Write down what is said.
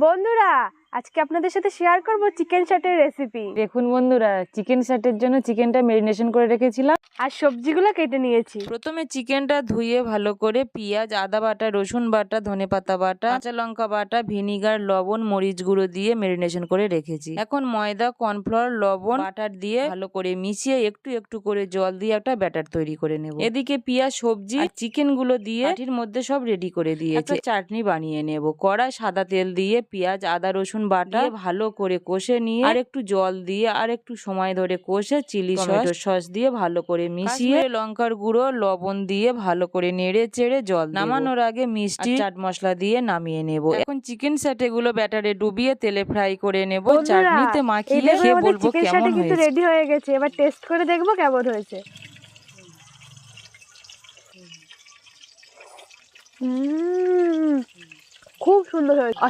বন্ধুরা, আজকে আপনাদের সাথে শেয়ার করব চিকেন চাটের রেসিপি। দেখুন বন্ধুরা, চিকেন চাটের জন্য চিকেনটা ম্যারিনেশন করে রেখেছিলাম আর সবজিগুলো কেটে নিয়েছি। প্রথমে চিকেনটা ধুয়ে ভালো করে পেঁয়াজ, আদা বাটা, রসুন বাটা, ধনেপাতা বাটা, কাঁচা লঙ্কা বাটা, ভিনিগার, লবণ, মরিচ গুঁড়ো দিয়ে ম্যারিনেশন করে রেখেছি। এখন ময়দা, কর্নফ্লাওয়ার, লবণ, বাটার দিয়ে ভালো করে মিশিয়ে একটু একটু করে জল দিয়ে একটা ব্যাটার তৈরি করে নেব। এদিকে পেঁয়াজ, সবজি, চিকেন গুলো দিয়ে বাটির মধ্যে সব রেডি করে দিয়েছি। চাটনি বানিয়ে নেব। কড়াই সাদা তেল দিয়ে পেঁয়াজ, আদা, রসুন বাটা ভালো করে কষে নিয়ে আর একটু জল দিয়ে আর একটু সময় ধরে কষে চিলি সস দিয়ে ভালো করে মিশিয়ে লঙ্কার গুঁড়ো, লবণ দিয়ে ভালো করে নেড়ে চেড়ে জল নামানোর আগে মিষ্টি, চাট মশলা দিয়ে নামিয়ে নেব। এখন চিকেন স্যাটে গুলো ব্যাটারে ডুবিয়ে তেলে ফ্রাই করে নেব। চাটনিতে মাখিয়ে খেয়ে বলবো কেমন হয়েছে। রেডি হয়ে গেছে, এবার টেস্ট করে দেখবো কেমন হয়েছে। খুব সুন্দর হয়েছে।